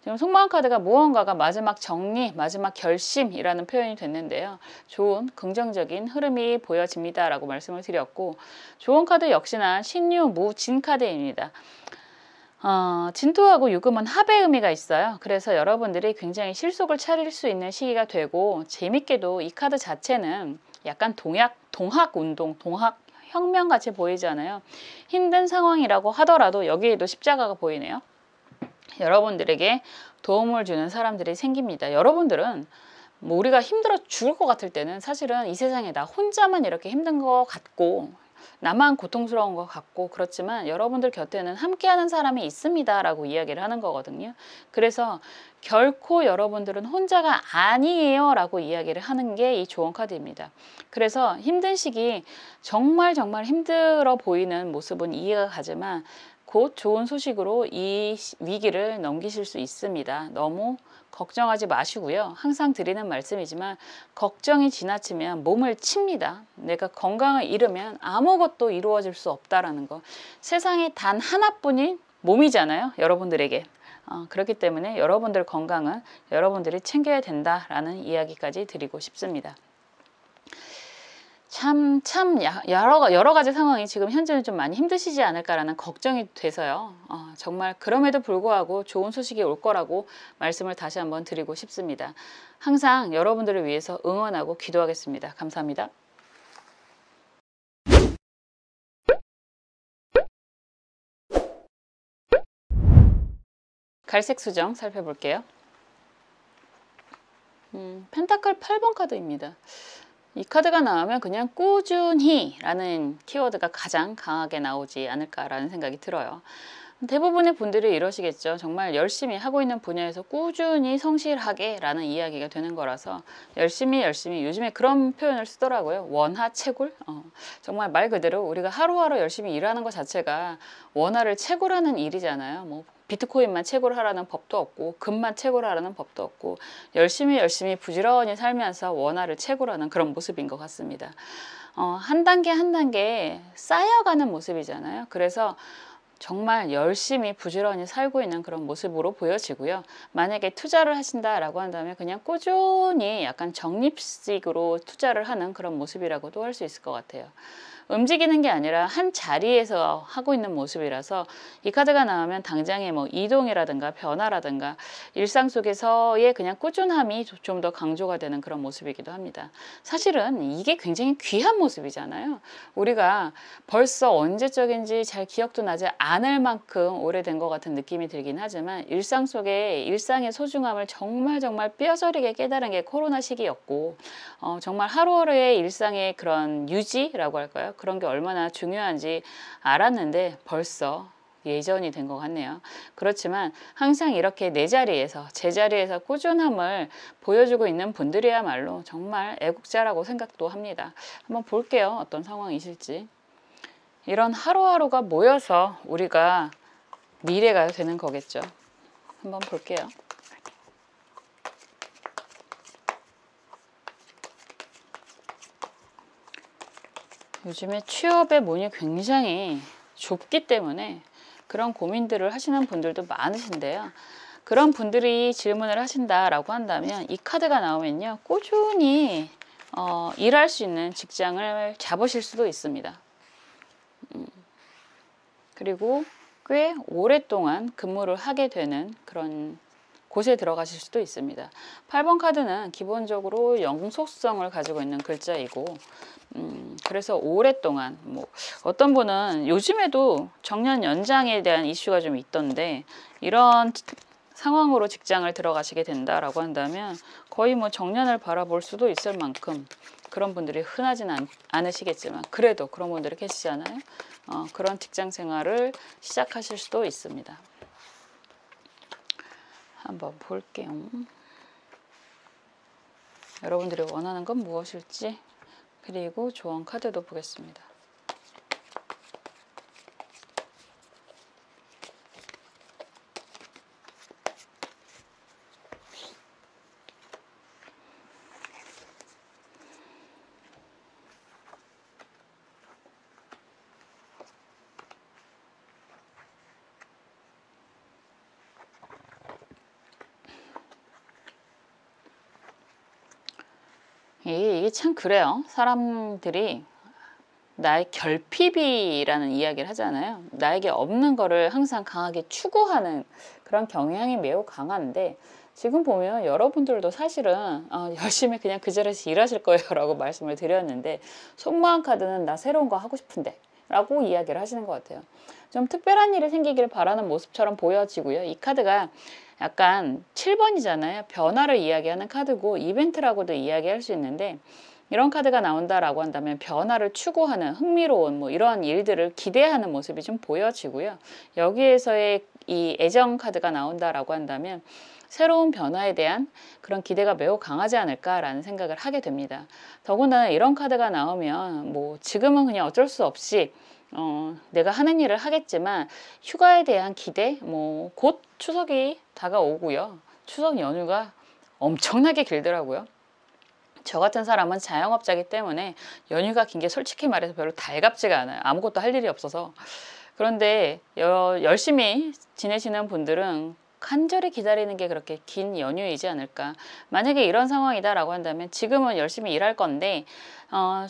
지금 속마음 카드가 무언가가 마지막 정리, 마지막 결심이라는 표현이 됐는데요. 좋은 긍정적인 흐름이 보여집니다 라고 말씀을 드렸고 좋은 카드 역시나 신유, 무, 진 카드입니다. 진토하고 유금은 합의 의미가 있어요. 그래서 여러분들이 굉장히 실속을 차릴 수 있는 시기가 되고 재밌게도 이 카드 자체는 약간 동약 동학 운동, 동학 혁명 같이 보이잖아요. 힘든 상황이라고 하더라도 여기에도 십자가가 보이네요. 여러분들에게 도움을 주는 사람들이 생깁니다. 여러분들은 뭐 우리가 힘들어 죽을 것 같을 때는 사실은 이 세상에 나 혼자만 이렇게 힘든 것 같고 나만 고통스러운 것 같고 그렇지만 여러분들 곁에는 함께하는 사람이 있습니다 라고 이야기를 하는 거거든요. 그래서 결코 여러분들은 혼자가 아니에요 라고 이야기를 하는 게 이 조언 카드입니다. 그래서 힘든 시기 정말 힘들어 보이는 모습은 이해가 가지만 곧 좋은 소식으로 이 위기를 넘기실 수 있습니다. 너무 걱정하지 마시고요. 항상 드리는 말씀이지만 걱정이 지나치면 몸을 칩니다. 내가 건강을 잃으면 아무것도 이루어질 수 없다라는 거. 세상에 단 하나뿐인 몸이잖아요. 여러분들에게. 그렇기 때문에 여러분들 건강은 여러분들이 챙겨야 된다라는 이야기까지 드리고 싶습니다. 참 여러 가지 상황이 지금 현재는 좀 많이 힘드시지 않을까라는 걱정이 돼서요. 정말 그럼에도 불구하고 좋은 소식이 올 거라고 말씀을 다시 한번 드리고 싶습니다. 항상 여러분들을 위해서 응원하고 기도하겠습니다. 감사합니다. 갈색 수정 살펴볼게요. 펜타클 8번 카드입니다. 이 카드가 나오면 그냥 꾸준히 라는 키워드가 가장 강하게 나오지 않을까라는 생각이 들어요. 대부분의 분들이 이러시겠죠. 정말 열심히 하고 있는 분야에서 꾸준히 성실하게 라는 이야기가 되는 거라서 열심히 요즘에 그런 표현을 쓰더라고요. 원하채굴. 정말 말 그대로 우리가 하루하루 열심히 일하는 것 자체가 원화를 채굴하는 일이잖아요. 뭐 비트코인만 채굴하라는 법도 없고 금만 채굴하라는 법도 없고 열심히 부지런히 살면서 원화를 채굴하는 그런 모습인 것 같습니다. 한 단계 한 단계 쌓여가는 모습이잖아요. 그래서 정말 열심히 부지런히 살고 있는 그런 모습으로 보여지고요. 만약에 투자를 하신다라고 한다면 그냥 꾸준히 약간 적립식으로 투자를 하는 그런 모습이라고도 할 수 있을 것 같아요. 움직이는 게 아니라 한 자리에서 하고 있는 모습이라서 이 카드가 나오면 당장의 뭐 이동이라든가 변화라든가 일상 속에서의 그냥 꾸준함이 좀 더 강조가 되는 그런 모습이기도 합니다. 사실은 이게 굉장히 귀한 모습이잖아요. 우리가 벌써 언제적인지 잘 기억도 나지 않을 만큼 오래된 것 같은 느낌이 들긴 하지만 일상 속에 일상의 소중함을 정말 뼈저리게 깨달은 게 코로나 시기였고 정말 하루하루의 일상의 그런 유지라고 할까요? 그런 게 얼마나 중요한지 알았는데 벌써 예전이 된 것 같네요. 그렇지만 항상 이렇게 내 자리에서 제자리에서 꾸준함을 보여주고 있는 분들이야말로 정말 애국자라고 생각도 합니다. 한번 볼게요. 어떤 상황이실지. 이런 하루하루가 모여서 우리가 미래가 되는 거겠죠. 한번 볼게요. 요즘에 취업의 문이 굉장히 좁기 때문에 그런 고민들을 하시는 분들도 많으신데요. 그런 분들이 질문을 하신다라고 한다면 이 카드가 나오면요. 꾸준히 일할 수 있는 직장을 잡으실 수도 있습니다. 그리고 꽤 오랫동안 근무를 하게 되는 그런 곳에 들어가실 수도 있습니다. 8번 카드는 기본적으로 영속성을 가지고 있는 글자이고 그래서 오랫동안 뭐 어떤 분은 요즘에도 정년 연장에 대한 이슈가 좀 있던데 이런 상황으로 직장을 들어가시게 된다라고 한다면 거의 뭐 정년을 바라볼 수도 있을 만큼 그런 분들이 흔하지는 않으시겠지만 그래도 그런 분들이 계시잖아요. 그런 직장 생활을 시작하실 수도 있습니다. 한번 볼게요. 여러분들이 원하는 건 무엇일지 그리고 조언 카드도 보겠습니다. 이게 참 그래요. 사람들이 나의 결핍이라는 이야기를 하잖아요. 나에게 없는 거를 항상 강하게 추구하는 그런 경향이 매우 강한데 지금 보면 여러분들도 사실은 열심히 그냥 그 자리에서 일하실 거예요 라고 말씀을 드렸는데, 속마음 카드는 나 새로운 거 하고 싶은데 라고 이야기를 하시는 것 같아요. 좀 특별한 일이 생기기를 바라는 모습처럼 보여지고요. 이 카드가 약간 7번이잖아요. 변화를 이야기하는 카드고 이벤트라고도 이야기할 수 있는데, 이런 카드가 나온다라고 한다면 변화를 추구하는 흥미로운 이런 일들을 기대하는 모습이 좀 보여지고요. 여기에서의 이 애정 카드가 나온다라고 한다면 새로운 변화에 대한 그런 기대가 매우 강하지 않을까라는 생각을 하게 됩니다. 더군다나 이런 카드가 나오면 지금은 그냥 어쩔 수 없이 내가 하는 일을 하겠지만 휴가에 대한 기대, 곧 추석이 다가오고요. 추석 연휴가 엄청나게 길더라고요. 저 같은 사람은 자영업자이기 때문에 연휴가 긴 게 솔직히 말해서 별로 달갑지가 않아요. 아무것도 할 일이 없어서. 그런데 열심히 지내시는 분들은 간절히 기다리는 게 그렇게 긴 연휴이지 않을까. 만약에 이런 상황이다라고 한다면 지금은 열심히 일할 건데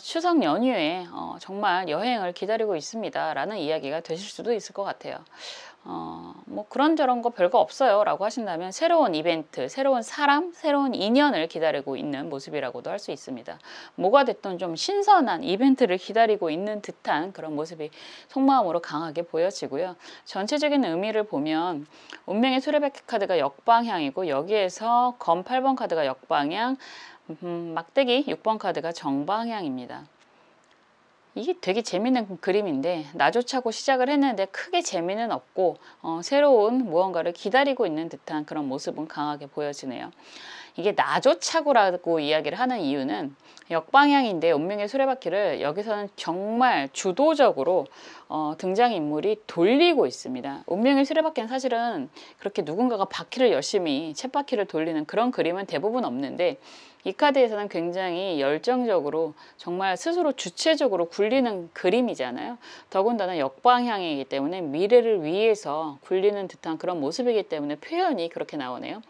추석 연휴에 정말 여행을 기다리고 있습니다 라는 이야기가 되실 수도 있을 것 같아요. 그런저런 거 별거 없어요 라고 하신다면 새로운 이벤트, 새로운 사람, 새로운 인연을 기다리고 있는 모습이라고도 할 수 있습니다. 뭐가 됐든 좀 신선한 이벤트를 기다리고 있는 듯한 그런 모습이 속마음으로 강하게 보여지고요. 전체적인 의미를 보면 운명의 수레바퀴 카드가 역방향이고, 여기에서 검 8번 카드가 역방향, 막대기 6번 카드가 정방향입니다. 이게 되게 재밌는 그림인데, 나조차고 시작을 했는데 크게 재미는 없고 새로운 무언가를 기다리고 있는 듯한 그런 모습은 강하게 보여지네요. 이게 나조차고라고 이야기를 하는 이유는 역방향인데 운명의 수레바퀴를 여기서는 정말 주도적으로 등장인물이 돌리고 있습니다. 운명의 수레바퀴는 사실은 그렇게 누군가가 바퀴를 열심히 쳇바퀴를 돌리는 그런 그림은 대부분 없는데, 이 카드에서는 굉장히 열정적으로 정말 스스로 주체적으로 굴리는 그림이잖아요. 더군다나 역방향이기 때문에 미래를 위해서 굴리는 듯한 그런 모습이기 때문에 표현이 그렇게 나오네요.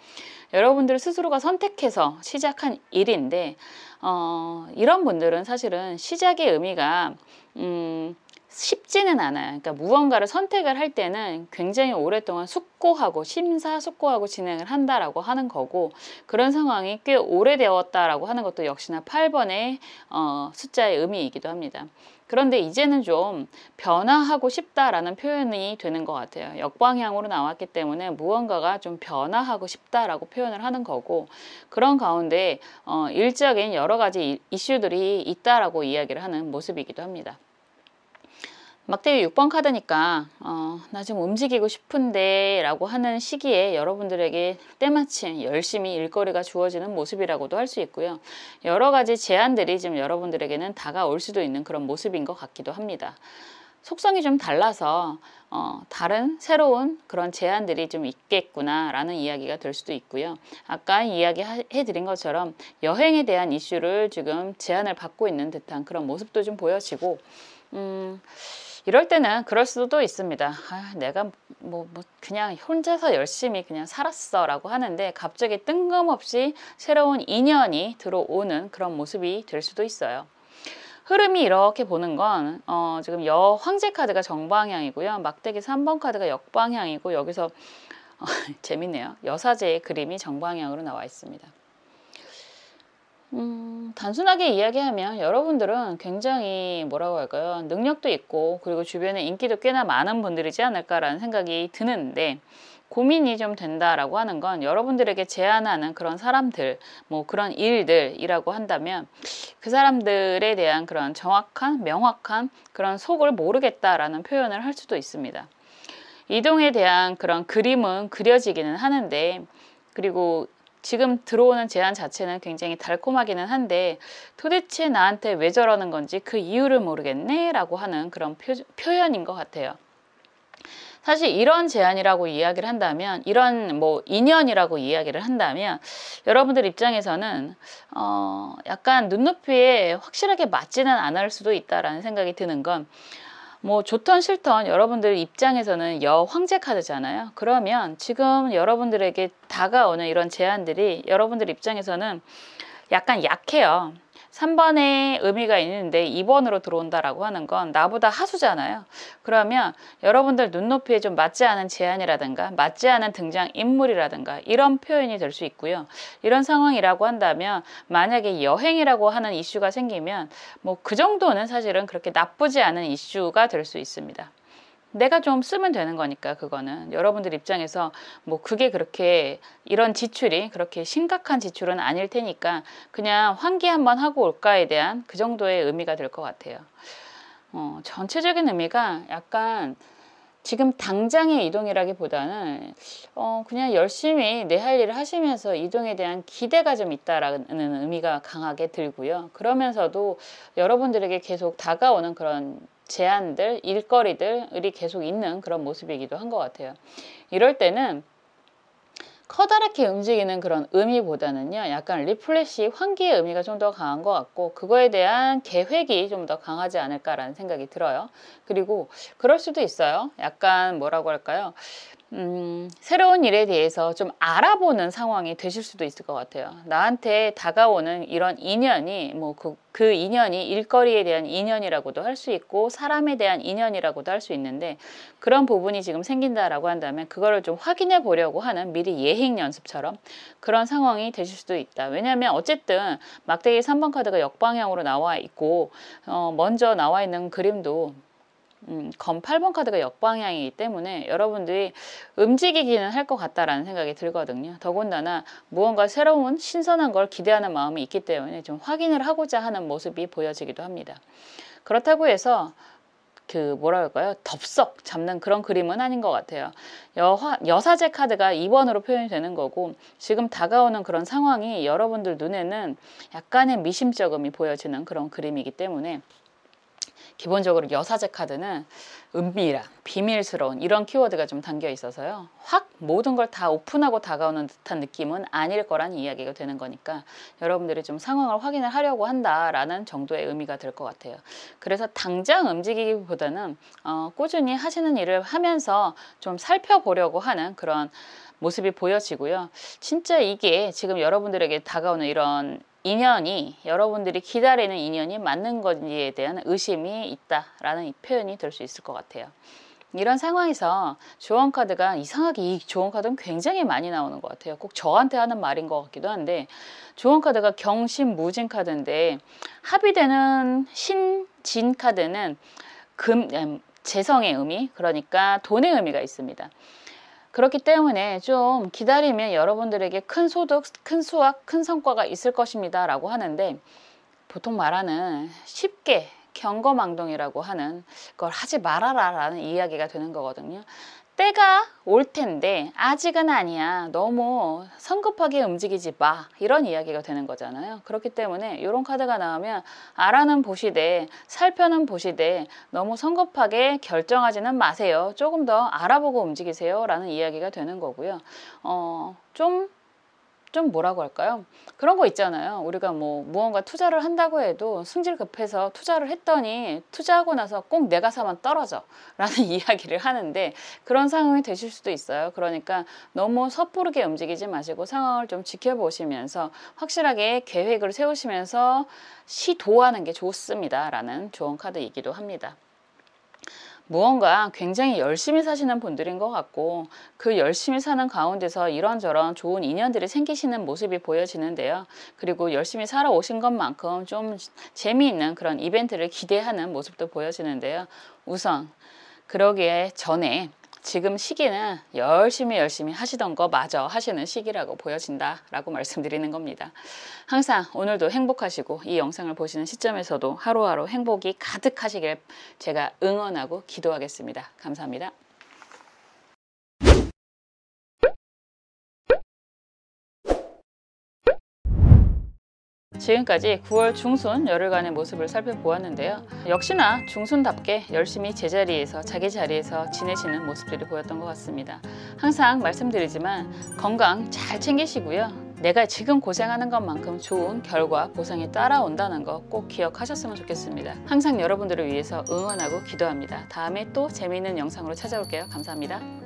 여러분들 스스로가 선택해서 시작한 일인데 이런 분들은 사실은 시작의 의미가 쉽지는 않아요. 그러니까 무언가를 선택을 할 때는 굉장히 오랫동안 숙고하고 심사숙고하고 진행을 한다라고 하는 거고, 그런 상황이 꽤 오래되었다라고 하는 것도 역시나 8번의 숫자의 의미이기도 합니다. 그런데 이제는 좀 변화하고 싶다라는 표현이 되는 것 같아요. 역방향으로 나왔기 때문에 무언가가 좀 변화하고 싶다라고 표현을 하는 거고, 그런 가운데 일적인 여러 가지 이슈들이 있다라고 이야기를 하는 모습이기도 합니다. 막대기 6번 카드니까 나 좀 움직이고 싶은데 라고 하는 시기에 여러분들에게 때마침 열심히 일거리가 주어지는 모습이라고도 할 수 있고요. 여러 가지 제안들이 지금 여러분들에게는 다가올 수도 있는 그런 모습인 것 같기도 합니다. 속성이 좀 달라서 다른 새로운 그런 제안들이 좀 있겠구나 라는 이야기가 될 수도 있고요. 아까 이야기해드린 것처럼 여행에 대한 이슈를 지금 제안을 받고 있는 듯한 그런 모습도 좀 보여지고, 이럴 때는 그럴 수도 있습니다. 내가 그냥 혼자서 열심히 그냥 살았어 라고 하는데 갑자기 뜬금없이 새로운 인연이 들어오는 그런 모습이 될 수도 있어요. 흐름이 이렇게 보는 건 지금 여황제 카드가 정방향이고요. 막대기 3번 카드가 역방향이고, 여기서 재밌네요. 여사제의 그림이 정방향으로 나와 있습니다. 단순하게 이야기하면 여러분들은 굉장히 뭐라고 할까요? 능력도 있고 그리고 주변에 인기도 꽤나 많은 분들이지 않을까라는 생각이 드는데, 고민이 좀 된다라고 하는 건 여러분들에게 제안하는 그런 사람들, 그런 일들이라고 한다면 그 사람들에 대한 그런 정확한, 명확한 그런 속을 모르겠다라는 표현을 할 수도 있습니다. 이동에 대한 그런 그림은 그려지기는 하는데, 그리고 지금 들어오는 제안 자체는 굉장히 달콤하기는 한데 도대체 나한테 왜 저러는 건지 그 이유를 모르겠네 라고 하는 그런 표현인 것 같아요. 사실 이런 제안이라고 이야기를 한다면, 이런 인연이라고 이야기를 한다면 여러분들 입장에서는 약간 눈높이에 확실하게 맞지는 않을 수도 있다라는 생각이 드는 건, 좋던 싫던 여러분들 입장에서는 여황제 카드잖아요. 그러면 지금 여러분들에게 다가오는 이런 제안들이 여러분들 입장에서는 약간 약해요. 3번에 의미가 있는데 2번으로 들어온다라고 하는 건 나보다 하수잖아요. 그러면 여러분들 눈높이에 좀 맞지 않은 제안이라든가 맞지 않은 등장 인물이라든가 이런 표현이 될 수 있고요. 이런 상황이라고 한다면 만약에 여행이라고 하는 이슈가 생기면 뭐 그 정도는 사실은 그렇게 나쁘지 않은 이슈가 될 수 있습니다. 내가 좀 쓰면 되는 거니까 그거는 여러분들 입장에서 뭐 그게 그렇게 이런 지출이 그렇게 심각한 지출은 아닐 테니까 그냥 환기 한번 하고 올까에 대한 그 정도의 의미가 될 것 같아요. 전체적인 의미가 약간 지금 당장의 이동이라기보다는 그냥 열심히 내 할 일을 하시면서 이동에 대한 기대가 좀 있다라는 의미가 강하게 들고요. 그러면서도 여러분들에게 계속 다가오는 그런 제안들, 일거리들이 계속 있는 그런 모습이기도 한 것 같아요. 이럴 때는 커다랗게 움직이는 그런 의미보다는요, 약간 리플레시, 환기의 의미가 좀 더 강한 것 같고, 그거에 대한 계획이 좀 더 강하지 않을까라는 생각이 들어요. 그리고 그럴 수도 있어요. 약간 뭐라고 할까요? 새로운 일에 대해서 좀 알아보는 상황이 되실 수도 있을 것 같아요. 나한테 다가오는 이런 인연이 그 인연이 일거리에 대한 인연이라고도 할 수 있고 사람에 대한 인연이라고도 할 수 있는데 그런 부분이 지금 생긴다라고 한다면 그거를 좀 확인해 보려고 하는 미리 예행 연습처럼 그런 상황이 되실 수도 있다. 왜냐하면 어쨌든 막대기 3번 카드가 역방향으로 나와 있고 먼저 나와 있는 그림도 검 8번 카드가 역방향이기 때문에 여러분들이 움직이기는 할 것 같다라는 생각이 들거든요. 더군다나 무언가 새로운 신선한 걸 기대하는 마음이 있기 때문에 좀 확인을 하고자 하는 모습이 보여지기도 합니다. 그렇다고 해서 뭐라 할까요? 덥석 잡는 그런 그림은 아닌 것 같아요. 여사제 카드가 2번으로 표현이 되는 거고 지금 다가오는 그런 상황이 여러분들 눈에는 약간의 미심쩍음이 보여지는 그런 그림이기 때문에 기본적으로 여사제 카드는 은밀한, 비밀스러운 이런 키워드가 좀 담겨 있어서요. 확 모든 걸 다 오픈하고 다가오는 듯한 느낌은 아닐 거란 이야기가 되는 거니까 여러분들이 좀 상황을 확인을 하려고 한다라는 정도의 의미가 될 것 같아요. 그래서 당장 움직이기보다는 꾸준히 하시는 일을 하면서 좀 살펴보려고 하는 그런 모습이 보여지고요. 진짜 이게 지금 여러분들에게 다가오는 이런 인연이 여러분들이 기다리는 인연이 맞는 건지에 대한 의심이 있다라는 표현이 될 수 있을 것 같아요. 이런 상황에서 조언 카드가 이상하게 이 조언 카드는 굉장히 많이 나오는 것 같아요. 꼭 저한테 하는 말인 것 같기도 한데 조언 카드가 경신무진 카드인데 합의되는 신진 카드는 재성의 의미, 그러니까 돈의 의미가 있습니다. 그렇기 때문에 좀 기다리면 여러분들에게 큰 소득, 큰 수확, 큰 성과가 있을 것입니다 라고 하는데 보통 말하는 쉽게 경거망동이라고 하는 걸 하지 말아라 라는 이야기가 되는 거거든요. 때가 올 텐데 아직은 아니야. 너무 성급하게 움직이지 마. 이런 이야기가 되는 거잖아요. 그렇기 때문에 이런 카드가 나오면 알아는 보시되 살펴는 보시되 너무 성급하게 결정하지는 마세요. 조금 더 알아보고 움직이세요. 라는 이야기가 되는 거고요. 좀 뭐라고 할까요? 그런 거 있잖아요. 우리가 무언가 투자를 한다고 해도 승질 급해서 투자를 했더니 투자하고 나서 꼭 내가 사면 떨어져 라는 이야기를 하는데 그런 상황이 되실 수도 있어요. 그러니까 너무 섣부르게 움직이지 마시고 상황을 좀 지켜보시면서 확실하게 계획을 세우시면서 시도하는 게 좋습니다 라는 조언 카드이기도 합니다. 무언가 굉장히 열심히 사시는 분들인 것 같고 그 열심히 사는 가운데서 이런저런 좋은 인연들이 생기시는 모습이 보여지는데요. 그리고 열심히 살아오신 것만큼 좀 재미있는 그런 이벤트를 기대하는 모습도 보여지는데요. 우선 그러기에 전에 지금 시기는 열심히 하시던 거 마저 하시는 시기라고 보여진다 라고 말씀드리는 겁니다. 항상 오늘도 행복하시고 이 영상을 보시는 시점에서도 하루하루 행복이 가득하시길 제가 응원하고 기도하겠습니다. 감사합니다. 지금까지 9월 중순 열흘간의 모습을 살펴보았는데요. 역시나 중순답게 열심히 제자리에서 자기 자리에서 지내시는 모습들이 보였던 것 같습니다. 항상 말씀드리지만 건강 잘 챙기시고요. 내가 지금 고생하는 것만큼 좋은 결과, 보상이 따라온다는 거 꼭 기억하셨으면 좋겠습니다. 항상 여러분들을 위해서 응원하고 기도합니다. 다음에 또 재미있는 영상으로 찾아올게요. 감사합니다.